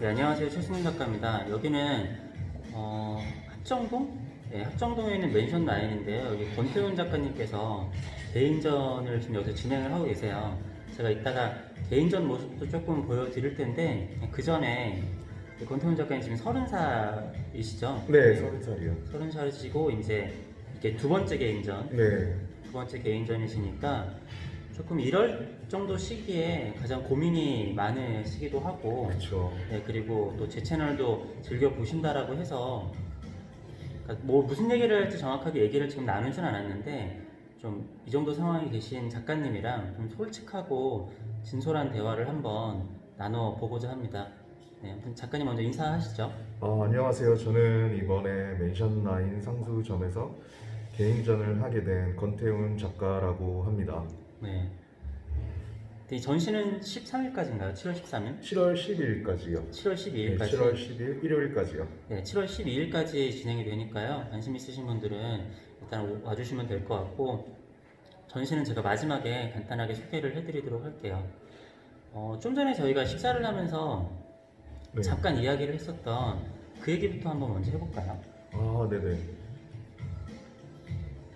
네, 안녕하세요. 최승윤 작가입니다. 여기는 합정동? 네, 합정동에 있는 맨션 라인인데요. 여기 권태훈 작가님께서 개인전을 지금 여기서 진행을 하고 계세요. 제가 이따가 개인전 모습도 조금 보여드릴 텐데 그 전에 권태훈 작가님 지금 30살이시죠? 네, 30살이요. 30살이시고 이제 이게 두 번째 개인전, 네, 두 번째 개인전이시니까 조금 이럴 정도 시기에 가장 고민이 많으시기도 하고, 그렇죠. 네, 그리고 또 제 채널도 즐겨 보신다라고 해서 그러니까 뭐 무슨 얘기를 할지 정확하게 얘기를 지금 나누진 않았는데 좀 이 정도 상황에 계신 작가님이랑 좀 솔직하고 진솔한 대화를 한번 나눠보고자 합니다. 네, 아무튼 작가님 먼저 인사하시죠. 안녕하세요. 저는 이번에 맨션라인 상수점에서 개인전을 하게 된 권태훈 작가라고 합니다. 네. 이 전시는 13일까지인가요? 7월 13일? 7월 12일까지요. 7월 네, 12일까지? 7월 10일 일요일까지요. 네, 7월 12일까지 진행이 되니까요. 관심 있으신 분들은 일단 와주시면 될 것 같고, 전시는 제가 마지막에 간단하게 소개를 해드리도록 할게요. 좀 전에 저희가 식사를 하면서 네. 잠깐 이야기를 했었던 그 얘기부터 한번 먼저 해볼까요? 네네.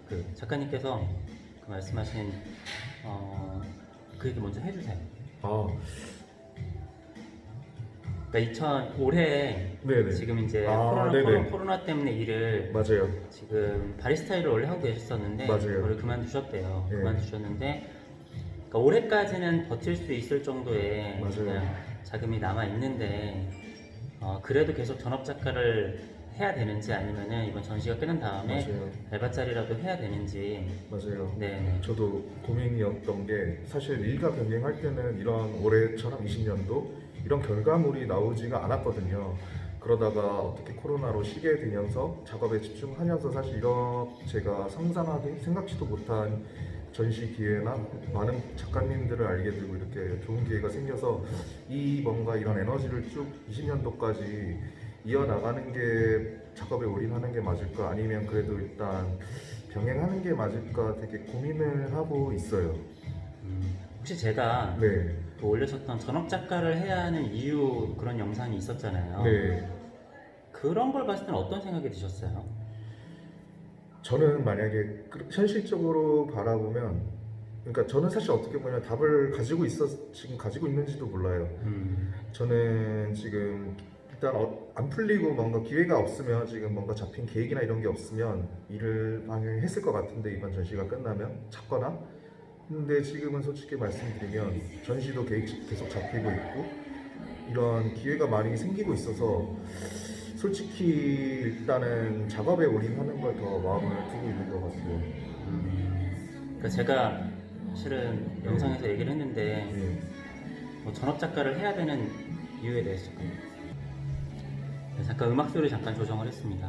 그 작가님께서 그 말씀하신 그 얘기 먼저 해주세요. 아, 그러니까 올해 네네. 지금 이제 네네. 코로나 때문에 일을 맞아요. 지금 바리스타 일을 원래 하고 계셨었는데 맞아요. 그걸 그만두셨대요. 네. 그만두셨는데 그러니까 올해까지는 버틸 수 있을 정도의 맞아요. 그냥 자금이 남아 있는데 그래도 계속 전업 작가를 해야 되는지 아니면은 이번 전시가 끝난 다음에 맞아요. 알바자리라도 해야 되는지. 맞아요. 네. 저도 고민이었던 게 사실 일과 병행할 때는 이런 올해처럼 20년도 이런 결과물이 나오지가 않았거든요. 그러다가 어떻게 코로나로 쉬게 되면서 작업에 집중하면서 사실 이런 제가 상상하기 생각지도 못한 전시 기회나 많은 작가님들을 알게 되고 이렇게 좋은 기회가 생겨서 뭔가 이런 에너지를 쭉 20년도까지 이어나가는 게 작업에 올인하는 게 맞을까 아니면 그래도 일단 병행하는 게 맞을까 되게 고민을 하고 있어요. 혹시 제가 네, 그 올려셨던 전업 작가를 해야 하는 이유 그런 영상이 있었잖아요. 네. 그런 걸 봤을 때는 어떤 생각이 드셨어요? 저는 만약에 현실적으로 바라보면, 그러니까 저는 사실 어떻게 보면 답을 가지고 지금 가지고 있는지도 몰라요. 저는 지금 일단 안 풀리고 뭔가 기회가 없으면 지금 뭔가 잡힌 계획이나 이런 게 없으면 일을 많이 했을 것 같은데 이번 전시가 끝나면 찾거나. 근데 지금은 솔직히 말씀드리면 전시도 계속 잡히고 있고 이런 기회가 많이 생기고 있어서 솔직히 일단은 작업에 올인하는 걸 더 마음을 두고 있는 것 같아요. 그러니까 제가 실은 영상에서 얘기를 했는데 네. 뭐 전업 작가를 해야 되는 이유에 대해서 잠깐 음악 소리 잠깐 조정을 했습니다.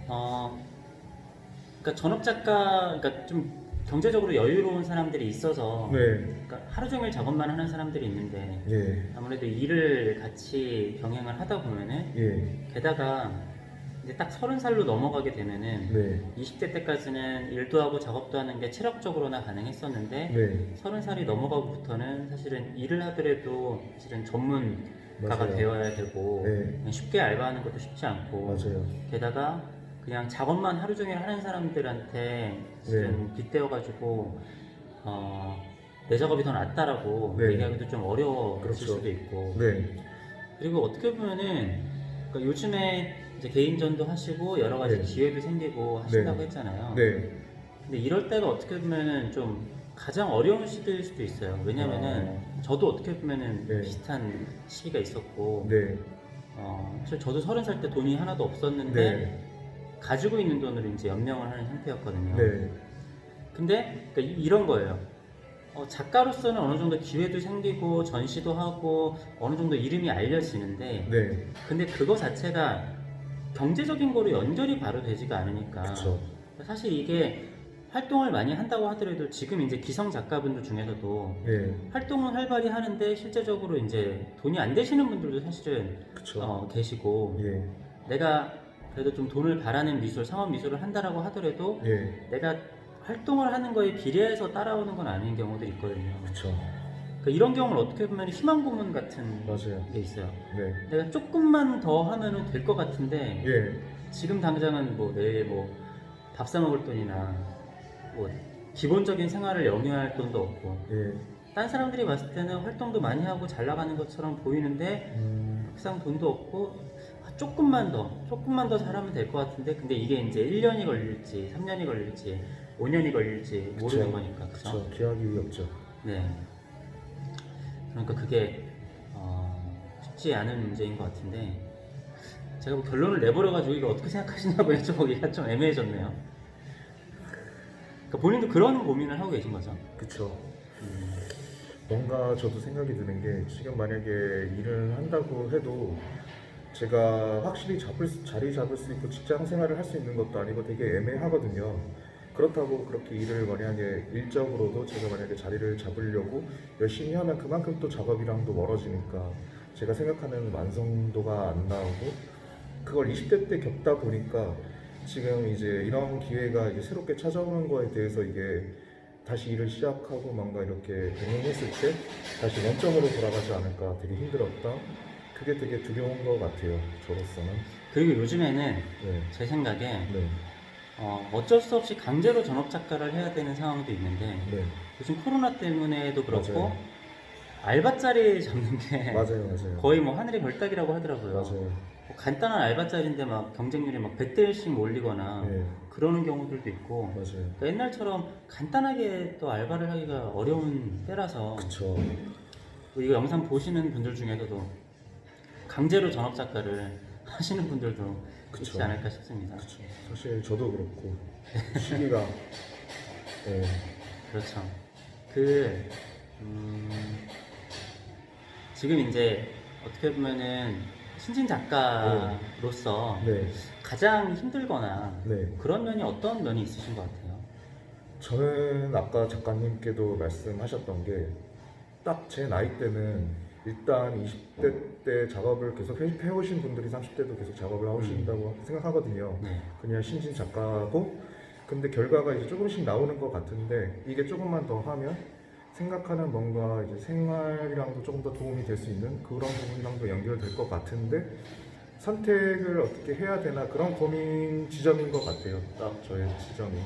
그러니까 전업 작가, 그러니까 좀 경제적으로 여유로운 사람들이 있어서 네. 그러니까 하루 종일 작업만 하는 사람들이 있는데 예. 아무래도 일을 같이 병행을 하다 보면은 예. 게다가 이제 딱 30살로 넘어가게 되면은 네. 20대 때까지는 일도 하고 작업도 하는 게 체력적으로나 가능했었는데 네. 30살이 넘어가고부터는 사실은 일을 하더라도 사실은 전문가가 맞아요. 되어야 되고 네. 그냥 쉽게 알바하는 것도 쉽지 않고 맞아요. 게다가 그냥 작업만 하루 종일 하는 사람들한테 사실은 빗대어가지고 내 작업이 더 낫다라고 네. 얘기하기도 좀 어려웠을 그렇죠. 수도 있고 네. 그리고 어떻게 보면은 그러니까 요즘에 이제 개인전도 하시고 여러 가지 네. 기회도 생기고 하신다고 네. 했잖아요. 네. 근데 이럴 때가 어떻게 보면은 좀 가장 어려운 시기일 수도 있어요. 왜냐면은 저도 어떻게 보면은 네. 비슷한 시기가 있었고, 네. 사실 저도 30살 때 돈이 하나도 없었는데 네. 가지고 있는 돈으로 이제 연명을 하는 상태였거든요. 네. 근데 그러니까 이런 거예요. 작가로서는 어느 정도 기회도 생기고 전시도 하고 어느 정도 이름이 알려지는데, 네. 근데 그거 자체가 경제적인 거로 연결이 바로 되지가 않으니까 그쵸. 사실 이게 활동을 많이 한다고 하더라도 지금 이제 기성 작가분들 중에서도 네. 활동은 활발히 하는데 실제적으로 이제 돈이 안 되시는 분들도 사실은 그쵸. 계시고 예. 내가 그래도 좀 돈을 바라는 미술, 상업 미술을 한다라고 하더라도 예. 내가 활동을 하는 거에 비례해서 따라오는 건 아닌 경우들이 있거든요. 그쵸. 그러니까 이런 경우는 어떻게 보면 희망 고문 같은 맞아요. 게 있어요. 네. 내가 조금만 더 하면은 될 것 같은데 예. 지금 당장은 뭐 내일 뭐 밥 사 먹을 돈이나 뭐 기본적인 생활을 영위할 돈도 없고 예. 딴 사람들이 봤을 때는 활동도 많이 하고 잘 나가는 것처럼 보이는데 막상 돈도 없고 조금만 더 잘하면 될 것 같은데 근데 이게 이제 1년이 걸릴지 3년이 걸릴지 5년이 걸릴지 모르는 그쵸. 거니까 그죠? 그쵸. 기약이 없죠. 네. 그러니까 그게 쉽지 않은 문제인 것 같은데 제가 뭐 결론을 내버려가지고 이거 어떻게 생각하시냐고 여쭤보기가 좀 애매해졌네요. 그러니까 본인도 그런 고민을 하고 계신 거죠? 그쵸. 뭔가 저도 생각이 드는 게 지금 만약에 일을 한다고 해도 제가 확실히 자리 잡을 수 있고 직장 생활을 할 수 있는 것도 아니고 되게 애매하거든요. 그렇다고 그렇게 일을 만약에 일적으로도 제가 만약에 자리를 잡으려고 열심히 하면 그만큼 또 작업이랑도 멀어지니까 제가 생각하는 완성도가 안 나오고 그걸 20대 때 겪다 보니까 지금 이제 이런 기회가 이제 새롭게 찾아오는 거에 대해서 이게 다시 일을 시작하고 뭔가 이렇게 병행했을 때 다시 원점으로 돌아가지 않을까 되게 힘들었다. 그게 되게 두려운 것 같아요. 저로서는. 그리고 요즘에는 네. 제 생각에 네. 어쩔 수 없이 강제로 전업 작가를 해야 되는 상황도 있는데 네. 요즘 코로나 때문에도 그렇고 맞아요. 알바자리 잡는 게 맞아요. 맞아요. 거의 뭐 하늘의 별따기라고 하더라고요. 맞아요. 뭐 간단한 알바자리인데 막 경쟁률이 막 100대 1씩 몰리거나 네. 그러는 경우들도 있고 맞아요. 그러니까 옛날처럼 간단하게 또 알바를 하기가 어려운 때라서 그쵸. 뭐 이거 영상 보시는 분들 중에서도 강제로 전업 작가를 하시는 분들도 있지 그쵸. 않을까 싶습니다. 그쵸. 사실 저도 그렇고 시기가 네. 그렇죠. 그 지금 이제 어떻게 보면은 신진 작가로서 네. 가장 힘들거나 네. 그런 면이 어떤 면이 있으신 것 같아요? 저는 아까 작가님께도 말씀하셨던 게 딱 제 나이 때는 일단 20대 때 작업을 계속 해오신 분들이 30대도 계속 작업을 하신다고 생각하거든요. 네. 그냥 신진 작가고 근데 결과가 이제 조금씩 나오는 것 같은데 이게 조금만 더 하면 생각하는 뭔가 이제 생활이랑도 조금 더 도움이 될 수 있는 그런 부분이랑도 연결될 것 같은데 선택을 어떻게 해야 되나 그런 고민 지점인 것 같아요. 딱 저의 지점이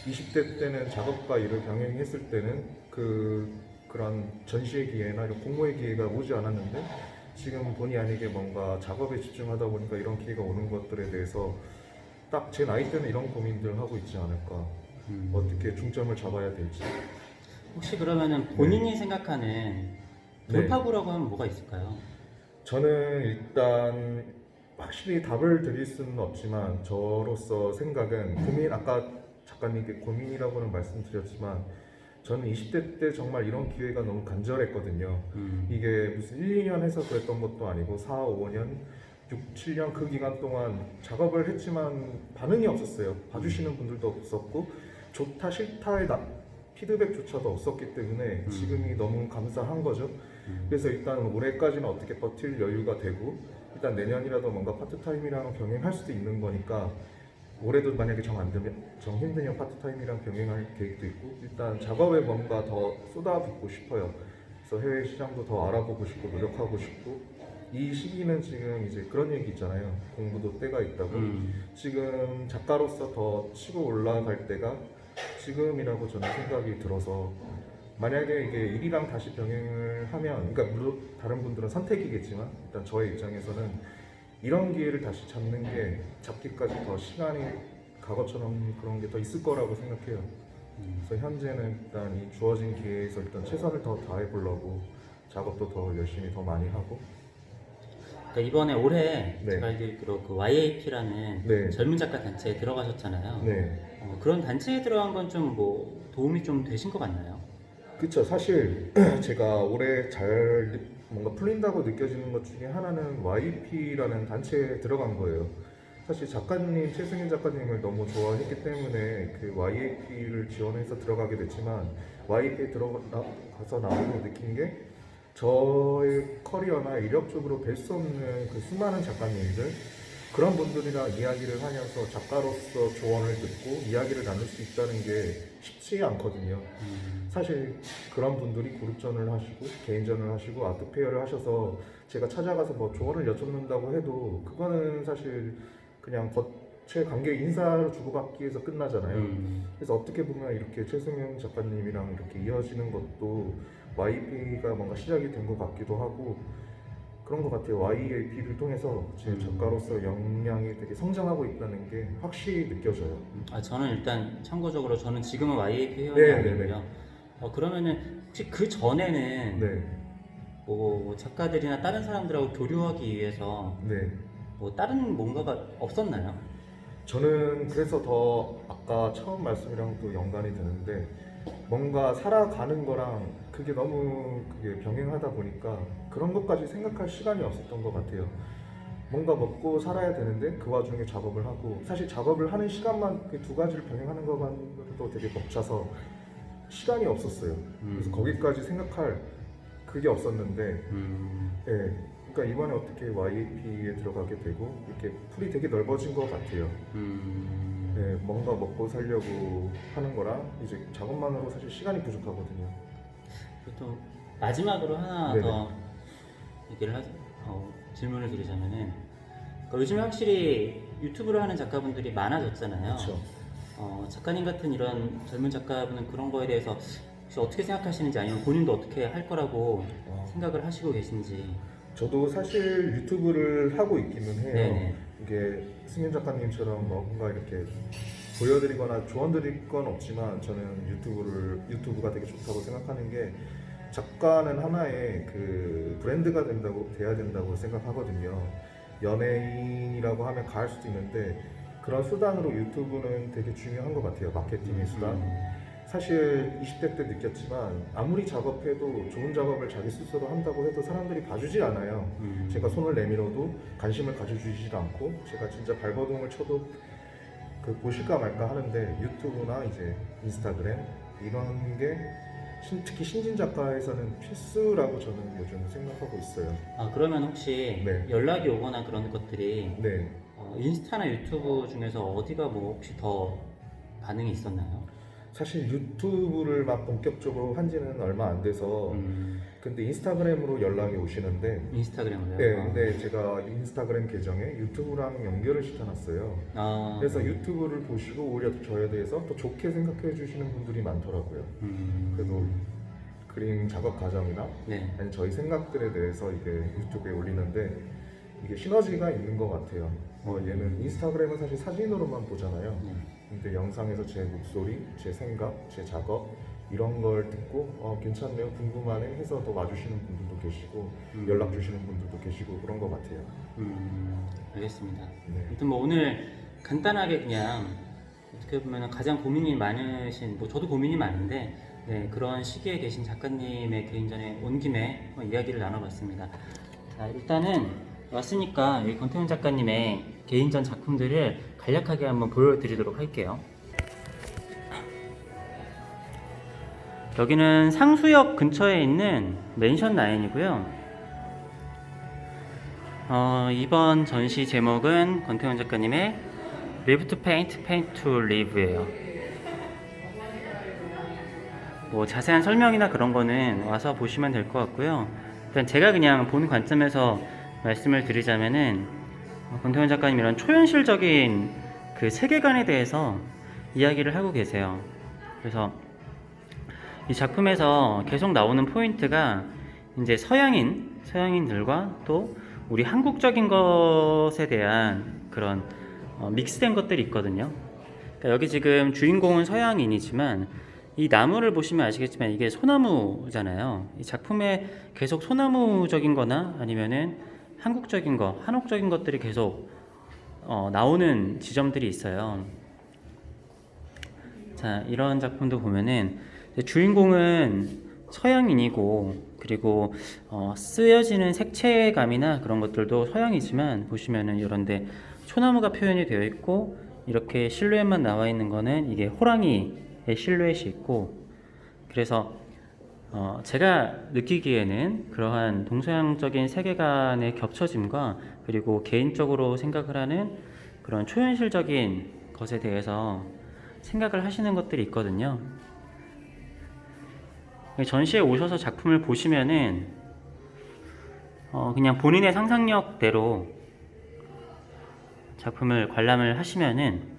20대 때는 작업과 일을 병행했을 때는 그런 전시의 기회나 이런 공모의 기회가 오지 않았는데 지금 본의 아니게 뭔가 작업에 집중하다 보니까 이런 기회가 오는 것들에 대해서 딱 제 나이 때는 이런 고민들 하고 있지 않을까. 어떻게 중점을 잡아야 될지. 혹시 그러면은 본인이 생각하는 돌파구라고 하면 뭐가 있을까요? 저는 일단 확실히 답을 드릴 수는 없지만 저로서 생각은 아까 작가님께 고민이라고는 말씀드렸지만 저는 20대 때 정말 이런 기회가 너무 간절했거든요. 이게 무슨 1, 2년 해서 그랬던 것도 아니고 4, 5년, 6, 7년 그 기간 동안 작업을 했지만 반응이 없었어요. 봐주시는 분들도 없었고 좋다 싫다의 피드백조차도 없었기 때문에 지금이 너무 감사한 거죠. 그래서 일단 올해까지는 어떻게 버틸 여유가 되고 일단 내년이라도 뭔가 파트타임이랑 병행할 수도 있는 거니까 올해도 만약에 정 힘드면 파트타임이랑 병행할 계획도 있고 일단 작업에 뭔가 더 쏟아붓고 싶어요. 그래서 해외 시장도 더 알아보고 싶고 노력하고 싶고 이 시기는 지금 이제 그런 얘기 있잖아요. 공부도 때가 있다고. 지금 작가로서 더 치고 올라갈 때가 지금이라고 저는 생각이 들어서 만약에 이게 일이랑 다시 병행을 하면 그러니까 물론 다른 분들은 선택이겠지만 일단 저의 입장에서는 이런 기회를 다시 잡기까지 더 시간이 과거처럼 그런 게 더 있을 거라고 생각해요. 그래서 현재는 일단 이 주어진 기회에서 일단 최선을 더 다해보려고 작업도 더 열심히 더 많이 하고. 그러니까 이번에 올해 네. 제가 알기로 그 YAP라는 네. 젊은 작가 단체에 들어가셨잖아요. 네. 그런 단체에 들어간 건 좀 뭐 도움이 좀 되신 것 같나요? 그쵸. 사실 제가 올해 뭔가 풀린다고 느껴지는 것 중에 하나는 YP라는 단체에 들어간 거예요. 사실 작가님, 최승현 작가님을 너무 좋아했기 때문에 그 YAP를 지원해서 들어가게 됐지만 YAP에 들어가서 나오고 느낀 게 저의 커리어나 이력적으로 뵐 수 없는 그 수많은 작가님들 그런 분들이랑 이야기를 하면서 작가로서 조언을 듣고 이야기를 나눌 수 있다는 게 쉽지 않거든요. 사실 그런 분들이 그룹전을 하시고 개인전을 하시고 아트페어를 하셔서 제가 찾아가서 뭐 조언을 여쭙는다고 해도 그거는 사실 그냥 겉의 관계 인사로 주고받기에서 끝나잖아요. 그래서 어떻게 보면 이렇게 최승현 작가님이랑 이렇게 이어지는 것도 YAP가 뭔가 시작이 된 것 같기도 하고 그런 것 같아요. YAP를 통해서 제 작가로서 역량이 되게 성장하고 있다는 게 확실히 느껴져요. 저는 일단 참고적으로 저는 지금은 YAP 회원이 네, 아니고요. 그러면은 혹시 그 전에는 네, 뭐 작가들이나 다른 사람들하고 교류하기 위해서 네. 뭐 다른 뭔가가 없었나요? 저는 그래서 더 아까 처음 말씀이랑도 연관이 되는데 뭔가 살아가는 거랑 그게 너무 그게 병행하다 보니까 그런 것까지 생각할 시간이 없었던 것 같아요. 뭔가 먹고 살아야 되는데 그 와중에 작업을 하고 사실 작업을 하는 시간만 그 두 가지를 병행하는 것만으로도 되게 벅차서 시간이 없었어요. 그래서 거기까지 생각할 그게 없었는데 예. 그러니까 이번에 어떻게 YAP에 들어가게 되고 이렇게 풀이 되게 넓어진 것 같아요. 예, 뭔가 먹고 살려고 하는 거랑 이제 작업만으로 사실 시간이 부족하거든요. 그리고 또 마지막으로 하나 네네. 더 얘기를 질문을 드리자면은 요즘에 확실히 유튜브를 하는 작가분들이 많아졌잖아요. 그렇죠. 작가님 같은 이런 젊은 작가분은 그런 거에 대해서 혹시 어떻게 생각하시는지 아니면 본인도 어떻게 할 거라고 생각을 하시고 계신지. 저도 사실 유튜브를 하고 있기는 해요. 네네. 이게 승윤 작가님처럼 뭔가 이렇게 보여드리거나 조언 드릴 건 없지만 저는 유튜브가 되게 좋다고 생각하는 게 작가는 하나의 그 브랜드가 돼야 된다고 생각하거든요. 연예인이라고 하면 가할 수도 있는데 그런 수단으로 유튜브는 되게 중요한 것 같아요. 마케팅의 수단. 사실 20대 때 느꼈지만 아무리 작업해도 좋은 작업을 자기 스스로 한다고 해도 사람들이 봐주지 않아요. 제가 손을 내밀어도 관심을 가져주지 않고 제가 진짜 발버둥을 쳐도 그 보실까 말까 하는데 유튜브나 이제 인스타그램 이런 게 특히 신진 작가에서는 필수라고 저는 요즘 생각하고 있어요. 그러면 혹시 네. 연락이 오거나 그런 것들이 네. 인스타나 유튜브 중에서 어디가 뭐 혹시 더 반응이 있었나요? 사실 유튜브를 막 본격적으로 한 지는 얼마 안 돼서 근데 인스타그램으로 연락이 오시는데 인스타그램으로요? 네, 근데 제가 인스타그램 계정에 유튜브랑 연결을 시켜놨어요. 그래서 네. 유튜브를 보시고 오히려 저에 대해서 더 좋게 생각해 주시는 분들이 많더라고요. 그래도 그림 작업 과정이나 네. 아니 저희 생각들에 대해서 이게 유튜브에 올리는데 이게 시너지가 있는 것 같아요. 얘는 인스타그램은 사실 사진으로만 보잖아요. 네. 근데 영상에서 제 목소리, 제 생각, 제 작업 이런 걸 듣고 괜찮네요, 궁금하네 해서 더 와주시는 분들도 계시고 연락 주시는 분들도 계시고 그런 것 같아요. 알겠습니다. 네. 아무튼 뭐 오늘 간단하게 그냥 어떻게 보면 가장 고민이 많으신, 뭐 저도 고민이 많은데 네, 그런 시기에 계신 작가님의 개인전에 온 김에 이야기를 나눠봤습니다. 자, 일단은 왔으니까 이 권태훈 작가님의 개인전 작품들을 간략하게 한번 보여드리도록 할게요. 여기는 상수역 근처에 있는 맨션 9이고요. 이번 전시 제목은 권태훈 작가님의 Live to Paint, Paint to Live예요. 뭐 자세한 설명이나 그런 거는 와서 보시면 될 것 같고요. 일단 제가 그냥 본 관점에서 말씀을 드리자면은 권태훈 작가님 이런 초현실적인 그 세계관에 대해서 이야기를 하고 계세요. 그래서 이 작품에서 계속 나오는 포인트가 이제 서양인들과 또 우리 한국적인 것에 대한 그런 믹스된 것들이 있거든요. 그러니까 여기 지금 주인공은 서양인이지만 이 나무를 보시면 아시겠지만 이게 소나무잖아요. 이 작품에 계속 소나무적인 거나 아니면은 한국적인 거, 한옥적인 것들이 계속 나오는 지점들이 있어요. 자, 이런 작품도 보면은 주인공은 서양인이고 그리고 쓰여지는 색채감이나 그런 것들도 서양이지만 보시면은 이런데 소나무가 표현이 되어 있고 이렇게 실루엣만 나와 있는 거는 이게 호랑이의 실루엣이 있고 그래서 제가 느끼기에는 그러한 동서양적인 세계관의 겹쳐짐과 그리고 개인적으로 생각을 하는 그런 초현실적인 것에 대해서 생각을 하시는 것들이 있거든요. 전시에 오셔서 작품을 보시면은 그냥 본인의 상상력대로 작품을 관람을 하시면은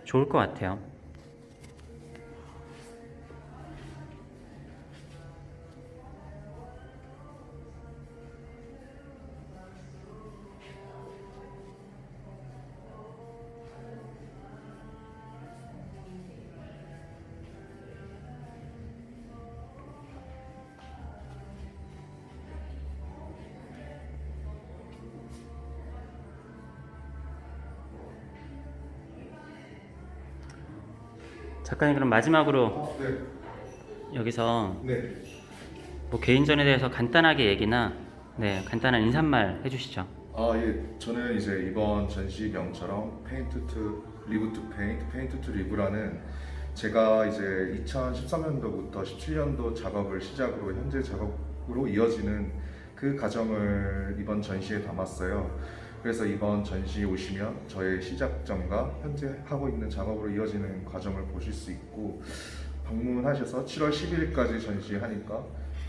좋을 것 같아요. 작가님, 그럼 마지막으로 네. 여기서 네. 뭐 개인전에 대해서 간단하게 얘기나 간단한 인사말 해주시죠. 예. 저는 이제 이번 전시명처럼 Paint to Live to Paint, Paint to Live라는 제가 이제 2013년도부터 17년도 작업을 시작으로 현재 작업으로 이어지는 그 과정을 이번 전시에 담았어요. 그래서 이번 전시에 오시면 저의 시작점과 현재 하고 있는 작업으로 이어지는 과정을 보실 수 있고, 방문하셔서 7월 11일까지 전시하니까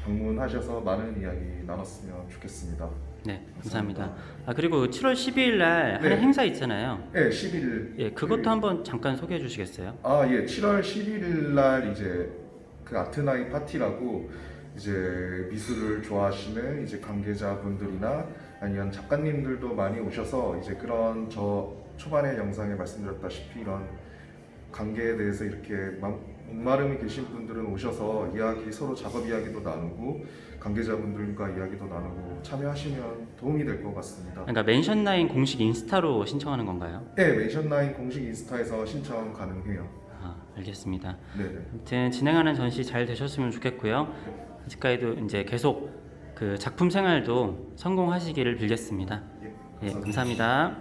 방문하셔서 많은 이야기 나눴으면 좋겠습니다. 네, 감사합니다. 그리고 7월 12일 날 하는 네. 행사 있잖아요. 네, 11일. 예, 그것도 한번 잠깐 소개해 주시겠어요? 예. 7월 11일 날 이제 그 아트나잇 파티라고 이제 미술을 좋아하시는 이제 관계자분들이나 아니면 작가님들도 많이 오셔서 이제 그런 저 초반에 영상에 말씀드렸다시피 이런 관계에 대해서 이렇게 목마름이 계신 분들은 오셔서 서로 작업 이야기도 나누고 관계자분들과 이야기도 나누고 참여하시면 도움이 될 것 같습니다. 그러니까 맨션9 공식 인스타로 신청하는 건가요? 네, 맨션9 공식 인스타에서 신청 가능해요. 알겠습니다. 네네. 아무튼 진행하는 전시 잘 되셨으면 좋겠고요. 아직까지도 이제 계속 그 작품 생활도 성공하시기를 빌겠습니다. 예, 예, 감사합니다.